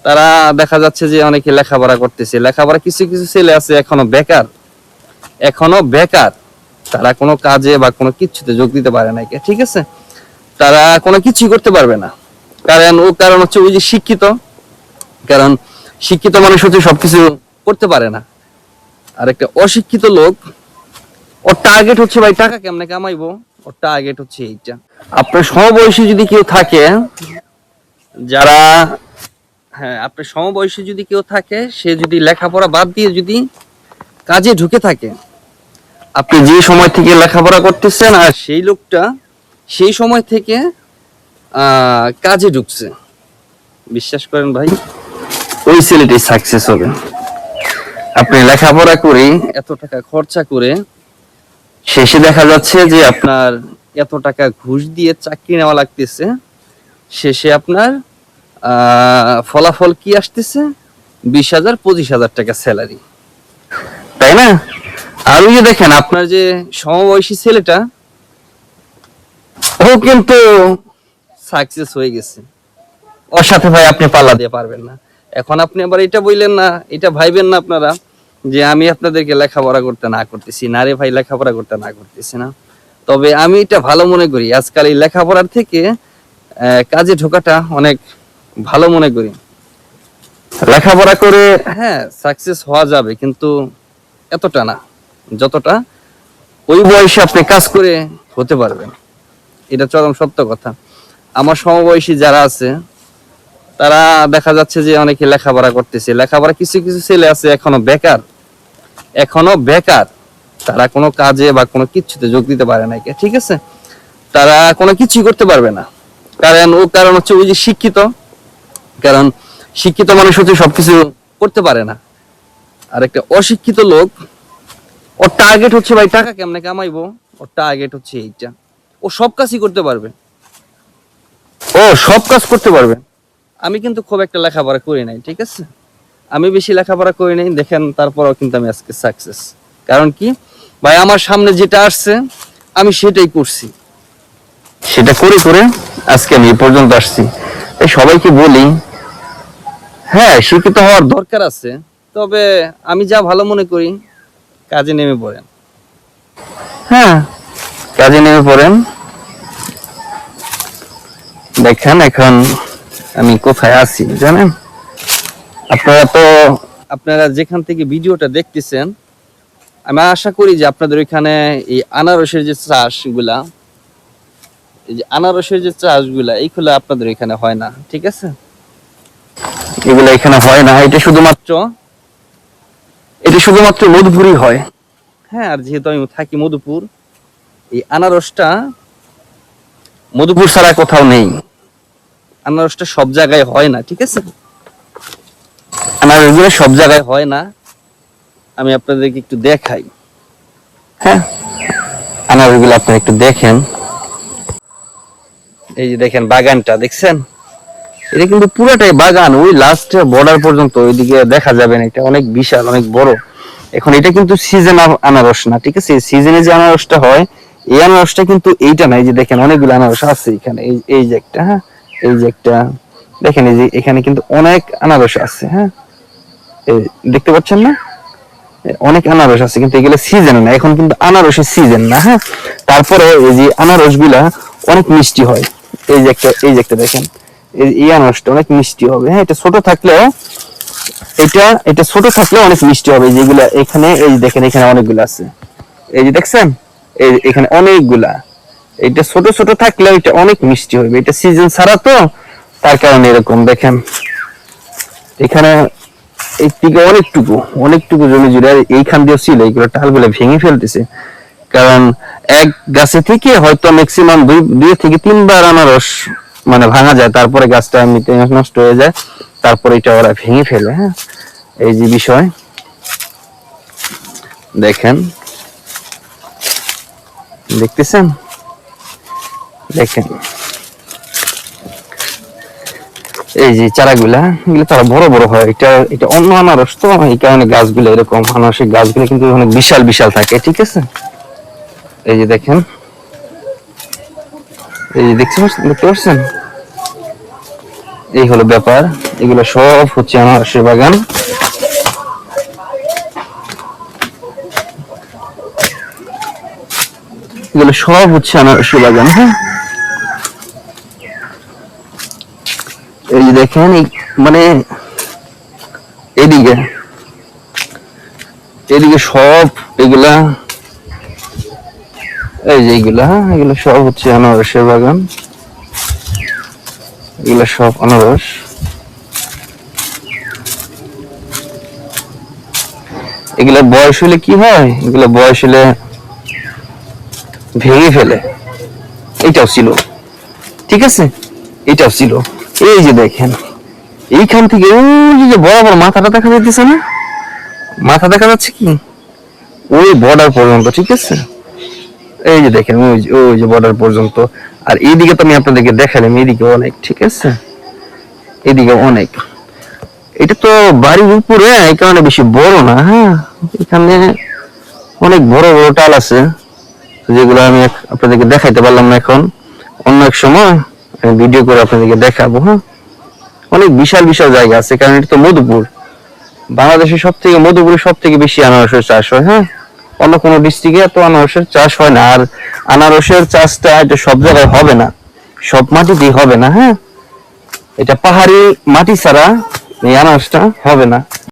তারা দেখা যাচ্ছে যে অনেকে লেখাপড়া করতেছে, লেখাপড়া কিছু কিছু ছেলে আছে এখনো বেকার। তারা কোনো কাজে বা কোনো কিছুতে যোগ দিতে পারে না, ঠিক আছে? তারা কোনো কিছুই করতে পারবে না, কারণ হচ্ছে ওই যে শিক্ষিত, কারণ শিক্ষিত মানুষ হচ্ছে সবকিছু করতে পারে না। আর একটা অশিক্ষিত লোক, ওর টার্গেট হচ্ছে ভাই টাকা কেমনে কামাইবো, ওর টার্গেট হচ্ছে এইটা। আপনার সমবয়সী যদি কেউ থাকে, যারা আপনার সমবয়সী যদি কেউ থাকে, সে যদি লেখাপড়া বাদ দিয়ে যদি কাজে ঢুকে থাকে, আপনি যে সময় থেকে লেখাপড়া করতেছেন আর সেই লোকটা সেই সময় থেকে কাজে ঢুকছে, বিশ্বাস করেন ভাই, ওই ছেলেটি সাকসেস হবে। আপনি লেখাপড়া করে এত টাকা খরচা করে শেষে দেখা যাচ্ছে যে আপনার এত টাকা ঘুষ দিয়ে চাকরি নেওয়া লাগতেছে, শেষে আপনার ফলাফল কি আসতেছে? 20,000 25,000 টাকা স্যালারি, তাই না? আর ওই যে দেখেন আপনার যে সমবয়সী ছেলেটা, ও কিন্তু সাকসেস হয়ে গেছে, ওর সাথে ভাই আপনি পাল্লা দিয়ে পারবেন না। এখন আপনি আবার এটা বললেন না, এটা ভাইবেন না আপনারা যে আমি আপনাদেরকে লেখাপড়া করতে না করতেছি না, রে ভাই, লেখাপড়া করতে না করতেছি না। তবে আমি এটা ভালো মনে করি, আজকাল এই লেখাপড়ার থেকে কাজে ঢোকাটা অনেক ভালো মনে করি। লেখাপড়া করে সাকসেস হওয়া যাবে, কিন্তু এতটা না যতটা ওই বয়সে আপনি কাজ করে হতে পারবেন। এটা চরম সত্য কথা। আমার সমবয়সী যারা আছে, তারা দেখা যাচ্ছে যে অনেকে লেখাপড়া করতেছে, লেখাপড়া কিছু কিছু ছেলে আছে এখনো বেকার। তারা কোনো কাজে বা কোনো কিছুতে যোগ দিতে পারে না, ঠিক আছে? তারা কোনো কিছুই করতে পারবে না, কারণ হচ্ছে ওই যে শিক্ষিত, কারণ শিক্ষিত মানুষ হচ্ছে সবকিছু করতে পারে না। আর একটা অশিক্ষিত লোক, ওর টার্গেট হচ্ছে ভাই টাকা কেমনে কামাইবো, ওর টার্গেট হচ্ছে এইটা। ও সব কাজই করতে পারবে, আমি কিন্তু খুব একটা লেখাপড়া করি নাই, ঠিক আছে? আমি বেশি লেখাপড়া করি নাই, দেখেন, তারপরেও কিন্তু আমি আজকে সাকসেস। কারণ কি ভাই, আমার সামনে যেটা আসছে আমি সেটাই করছি, সেটা করে করে আজকে আমি এই পর্যন্ত আসছি। তাই সবাইকে বলি, শিক্ষিত হওয়ার দরকার আছে, তবে আমি যা ভালো মনে করি, কাজে নেমে পড়েন। কাজে নেমে পড়েন। দেখেন এখন আমি কোথায় আছি জানেন? আপনারা যেখান থেকে ভিডিওটা দেখতেছেন, আমি আশা করি যে আপনাদের ওইখানে এই আনারসের যে চাষগুলা, এইগুলা আপনাদের এখানে হয় না, ঠিক আছে? এগুলা এখানে হয় না, এটা শুধুমাত্র মধুপুরই হয়। আর যেহেতু আমি থাকি মধুপুর, এই আনারসটা মধুপুর ছাড়া কোথাও নেই। আনারসটা সব জায়গায় হয় না, ঠিক আছে? আনারসগুলো সব জায়গায় হয় না। আমি আপনাদেরকে একটু দেখাই। আনারসগুলো আপনারা একটু দেখেন। এই যে দেখেন বাগানটা, দেখছেন? এটা কিন্তু পুরোটাই বাগান, ওই লাস্ট বর্ডার পর্যন্ত ওইদিকে দেখা যাবে না। এটা অনেক বিশাল, অনেক বড়। এখন এটা কিন্তু সিজন আনারস না, ঠিক আছে? সিজনে যে আনারসটা হয়, এই আনারসটা কিন্তু এইটা না। এই যে দেখেন অনেকগুলো আনারস আছে এখানে, এই যে একটা, এই যে একটা, দেখেন এই যে এখানে কিন্তু অনেক আনারস আছে। এই দেখতে পাচ্ছেন না? অনেক আনারস আছে, কিন্তু এগুলো সিজন না। এখন কিন্তু আনারসের সিজন না। তারপরে এই যে আনারস গুলা অনেক মিষ্টি হয়। এই যে একটা দেখেন, এই আনারসটা অনেক মিষ্টি হবে। এটা ছোট থাকলেও এটা ছোট থাকলেও অনেক মিষ্টি হবে। যেগুলা এখানে, এই দেখেন এখানে অনেকগুলো আছে, এই যে দেখছেন, এই এখানে অনেকগুলা। এটা ছোট ছোট থাকলেও এটা অনেক মিষ্টি হবে। এটা সিজন ছাড়া তো, তার কারণে এরকম। দেখেন এখানে এই দিকে অনেকটুকু জমি জুড়ে এইখান দিয়ে ছিল, এইগুলো টালগুলো ভেঙে ফেলতেছে। কারণ এক গাছে থেকে হয়তো ম্যাক্সিমাম 2 থেকে 3 বার আনারস মানে ভাঙা যায়, তারপরে গাছটা এমনিতে নষ্ট হয়ে যায়, তারপরে এটা ওরা ভেঙে ফেলে। এই যে বিষয় দেখেন, দেখতেছেন? দেখেন এই যে চারাগুলা, এগুলো তারা বড় বড় হয়। এটা অন্য আনারস তো, এই কারণে গাছগুলো এরকম। আনারসের গাছগুলো কিন্তু অনেক বিশাল বিশাল থাকে, ঠিক আছে? এই যে দেখেন, এই যে দেখতে পাচ্ছেন? এই হলো ব্যাপার। এগুলো সব হচ্ছে আনারসের বাগান। এগুলো সব হচ্ছে আনারসের বাগান। হ্যাঁ, এই যে দেখেন মানে এদিকে এদিকে সব এগুলা, এই যে এইগুলা, হ্যাঁ এগুলো সব হচ্ছে আনারসের বাগান। এগুলো সব আনারস। এগুলা বয়স হলে কি হয়, এগুলা বয়স হলে ভেঙে ফেলে। এটাও ছিল, ঠিক আছে, এটাও ছিল। এই যে দেখেন এইখান থেকে ওই যে বরাবর মাথাটা দেখা যাচ্ছে না, মাথা দেখা যাচ্ছে কি ওই বর্ডার পর্যন্ত, ঠিক আছে। এই যে দেখেন ওই যে বর্ডার পর্যন্ত। আর এইদিকে তো আমি আপনাদেরকে দেখালাম, এইদিকে অনেক, ঠিক আছে, এদিকে অনেক। এটা তো বাড়ির উপরে, এই কারণে বেশি বড় না। হ্যাঁ, এখানে অনেক বড় বড় টাল আছে, যেগুলো আমি আপনাদেরকে দেখাইতে পারলাম না এখন। অন্য এক সময় আমি ভিডিও করে আপনাদেরকে দেখাবো। হ্যাঁ, অনেক বিশাল বিশাল জায়গা আছে, কারণ এটা তো মধুপুর। বাংলাদেশের মধুপুরে সব থেকে বেশি আনারসের চাষ হয়। হ্যাঁ, অন্য কোনো ডিস্ট্রিক্টে এত আনারসের চাষ হয় না। আর আনারসের চাষটা এটা সব জায়গায় হবে না, সব মাটিতেই হবে না। হ্যাঁ, এটা পাহাড়ি মাটি ছাড়া এই আনারসটা হবে না।